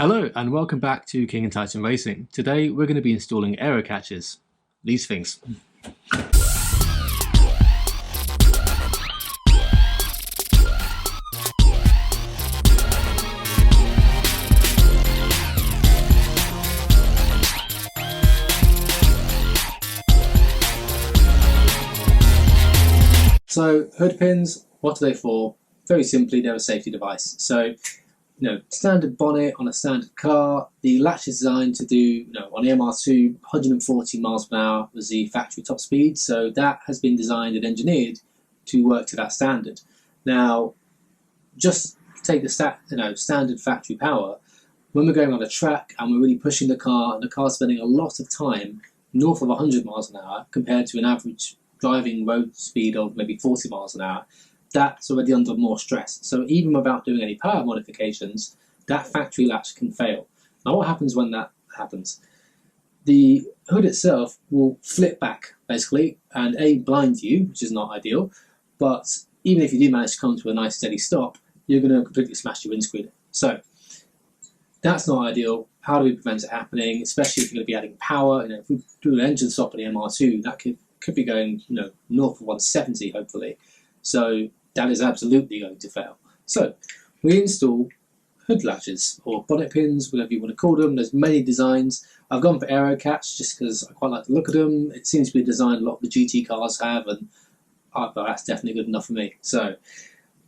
Hello and welcome back to King and Titan Racing. Today we're going to be installing AeroCatches, these things. So hood pins, what are they for? Very simply, they're a safety device. So standard bonnet on a standard car, the latch is designed to do, on the MR2, 140 miles per hour was the factory top speed. So that has been designed and engineered to work to that standard. Now, just take the standard factory power. When we're going on a track and we're really pushing the car, and the car's spending a lot of time north of 100 miles an hour compared to an average driving road speed of maybe 40 miles an hour, that's already under more stress. So even without doing any power modifications, that factory latch can fail. Now what happens when that happens? The hood itself will flip back, basically, and blind you, which is not ideal, but even if you do manage to come to a nice steady stop, you're going to completely smash your windscreen. So that's not ideal. How do we prevent it happening, especially if you're going to be adding power? If we do an engine stop on the MR2, that could be going north of 170, hopefully. So that is absolutely going to fail. So we install hood latches or bonnet pins, whatever you want to call them. There's many designs. I've gone for AeroCatch just because I quite like to look at them. It seems to be a design a lot of the GT cars have, and that's definitely good enough for me. So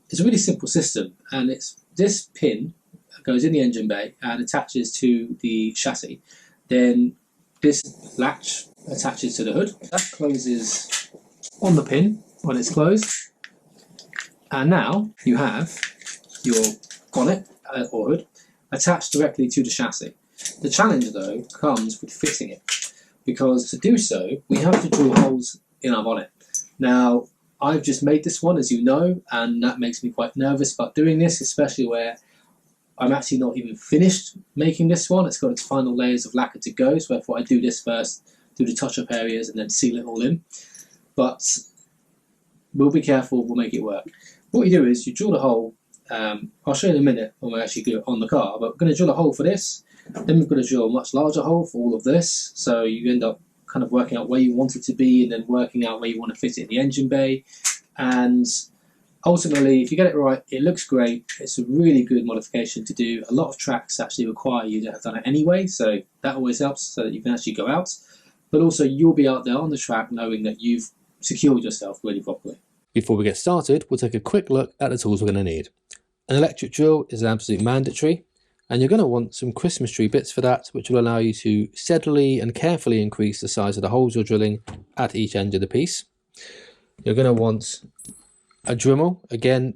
it's a really simple system, and it's this pin goes in the engine bay and attaches to the chassis. Then this latch attaches to the hood. That closes on the pin when it's closed. And now you have your bonnet or hood attached directly to the chassis. The challenge, though, comes with fitting it, because to do so, we have to drill holes in our bonnet. Now, I've just made this one, as you know, and that makes me quite nervous about doing this, especially where I'm actually not even finished making this one. It's got its final layers of lacquer to go, so I thought I'd do this first, do the touch-up areas, and then seal it all in. But we'll be careful, we'll make it work. What you do is you drill the hole. I'll show you in a minute when we actually go on the car, but we're going to drill a hole for this. Then we're going to drill a much larger hole for all of this. So you end up kind of working out where you want it to be and then working out where you want to fit it in the engine bay. And ultimately, if you get it right, it looks great. It's a really good modification to do. A lot of tracks actually require you to have done it anyway, so that always helps so that you can actually go out. But also you'll be out there on the track knowing that you've secured yourself really properly. Before we get started, we'll take a quick look at the tools we're going to need. An electric drill is absolutely mandatory, and you're going to want some Christmas tree bits for that, which will allow you to steadily and carefully increase the size of the holes you're drilling at each end of the piece. You're going to want a Dremel. Again,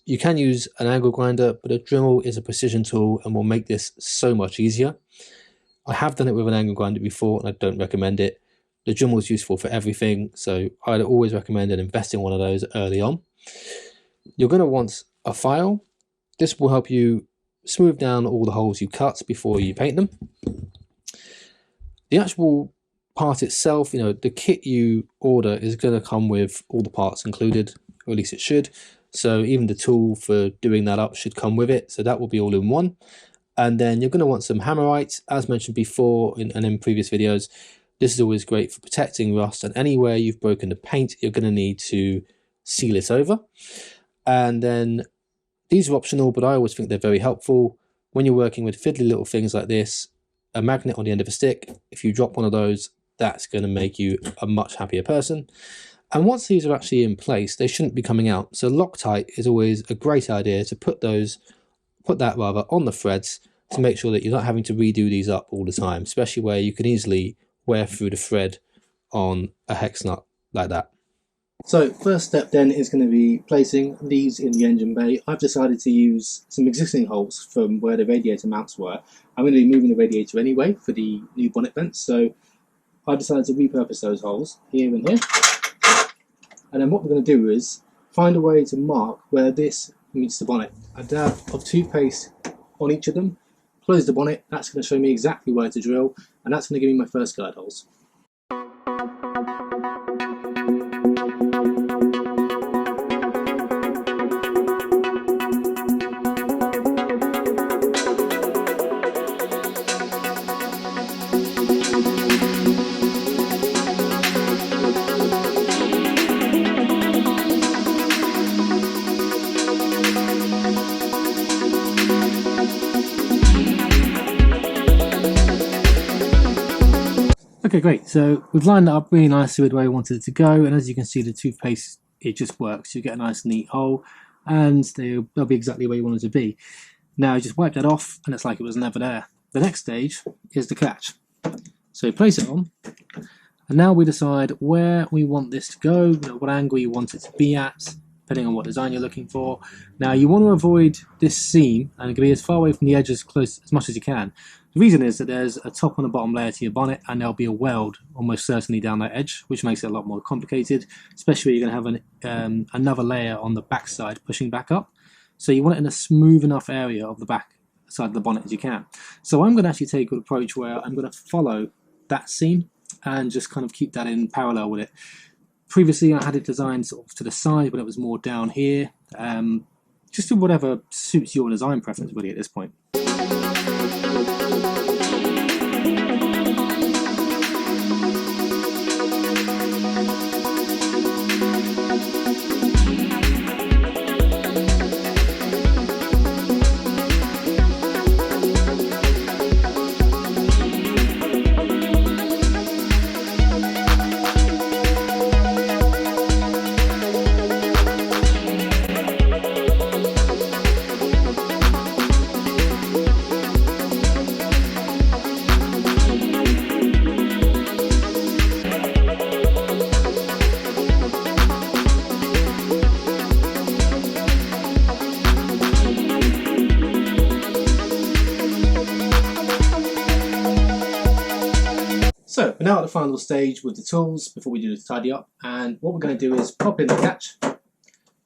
you can use an angle grinder, but a Dremel is a precision tool and will make this so much easier. I have done it with an angle grinder before, and I don't recommend it. The Dremel is useful for everything, so I'd always recommend investing in one of those early on. You're going to want a file. This will help you smooth down all the holes you cut before you paint them. The actual part itself, the kit you order is going to come with all the parts included, or at least it should. So even the tool for doing that up should come with it, so that will be all in one. And then you're going to want some Hammerite, as mentioned before and in previous videos. This is always great for protecting rust, and anywhere you've broken the paint, you're going to need to seal it over. And then these are optional, but I always think they're very helpful. When you're working with fiddly little things like this, a magnet on the end of a stick, if you drop one of those, that's going to make you a much happier person. And once these are actually in place, they shouldn't be coming out. So Locktite is always a great idea to put that on the threads to make sure that you're not having to redo these up all the time, especially where you can easily wear through the thread on a hex nut like that. So first step then is going to be placing these in the engine bay. I've decided to use some existing holes from where the radiator mounts were. I'm going to be moving the radiator anyway for the new bonnet vents, so I decided to repurpose those holes here and here. And then what we're going to do is find a way to mark where this meets the bonnet. A dab of toothpaste on each of them, close the bonnet. That's going to show me exactly where to drill, and that's going to give me my first guide holes. Okay, great. So we've lined that up really nicely with where we wanted it to go, and as you can see, the toothpaste, it just works. You get a nice neat hole, and they'll be exactly where you want it to be. Now you just wipe that off, and it's like it was never there. The next stage is the catch. So you place it on, and now we decide where we want this to go, what angle you want it to be at, depending on what design you're looking for. Now you want to avoid this seam and be as far away from the edge as much as you can. The reason is that there's a top and a bottom layer to your bonnet, and there'll be a weld almost certainly down that edge, which makes it a lot more complicated, especially when you're going to have another layer on the back side pushing back up. So you want it in a smooth enough area of the back side of the bonnet as you can. So I'm going to actually take an approach where I'm going to follow that seam and just kind of keep that in parallel with it. Previously I had it designed sort of to the side, but it was more down here. Just do whatever suits your design preference really at this point. So we're now at the final stage with the tools before we do the tidy up, and what we're going to do is pop in the catch, and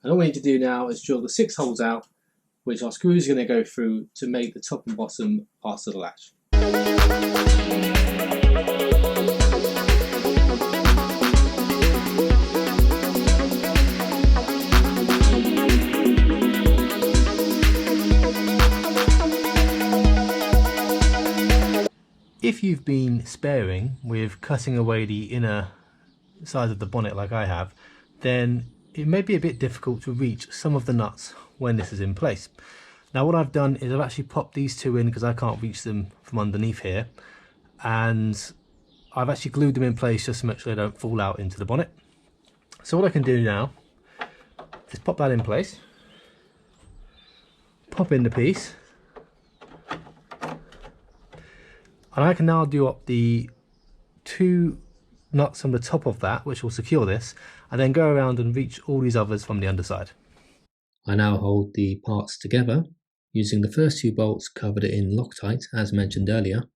all we need to do now is drill the 6 holes out, which our screws are going to go through to make the top and bottom parts of the latch. If you've been sparing with cutting away the inner side of the bonnet like I have, then it may be a bit difficult to reach some of the nuts when this is in place. Now what I've done is I've actually popped these 2 in because I can't reach them from underneath here, and I've actually glued them in place just to make sure they don't fall out into the bonnet. So what I can do now is pop that in place, pop in the piece, and I can now do up the 2 nuts on the top of that, which will secure this, and then go around and reach all these others from the underside. I now hold the parts together using the first 2 bolts covered in Locktite, as mentioned earlier,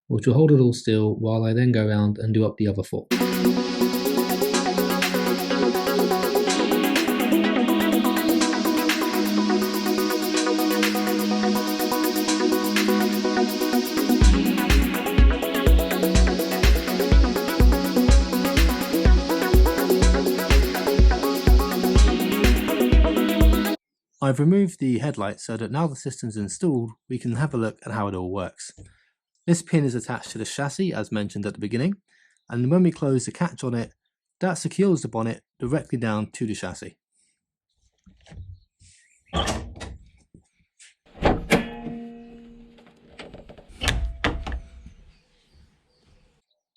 which will hold it all still while I then go around and do up the other 4. I've removed the headlight so that now the system's installed, we can have a look at how it all works. This pin is attached to the chassis as mentioned at the beginning, and when we close the catch on it, that secures the bonnet directly down to the chassis.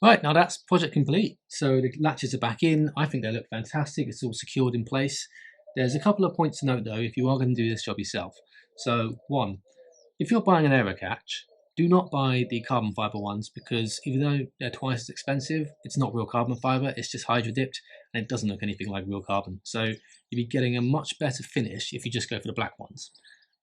Right, now that's project complete. So the latches are back in. I think they look fantastic. It's all secured in place. There's a couple of points to note though if you are going to do this job yourself. So 1, if you're buying an AeroCatch, do not buy the carbon fibre ones, because even though they're twice as expensive, it's not real carbon fibre, it's just hydro dipped and it doesn't look anything like real carbon. So you'll be getting a much better finish if you just go for the black ones,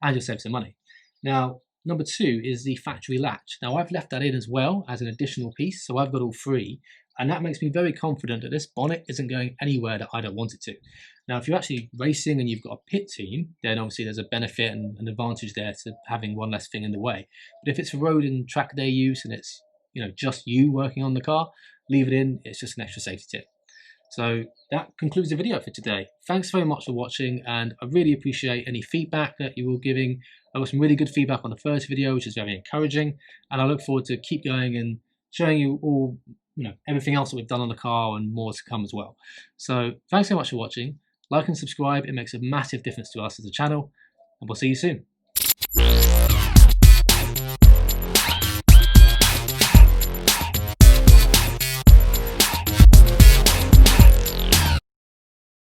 and you'll save some money. Now number 2 is the factory latch. Now I've left that in as well as an additional piece, so I've got all 3. And that makes me very confident that this bonnet isn't going anywhere that I don't want it to. Now, if you're actually racing and you've got a pit team, then obviously there's a benefit and an advantage there to having one less thing in the way. But if it's for road and track day use and it's just you working on the car, leave it in. It's just an extra safety tip. So that concludes the video for today. Thanks very much for watching, and I really appreciate any feedback that you were giving. I got some really good feedback on the first video, which is very encouraging, and I look forward to keep going and showing you all everything else that we've done on the car and more to come as well. So thanks so much for watching. Like and subscribe, it makes a massive difference to us as a channel, and we'll see you soon.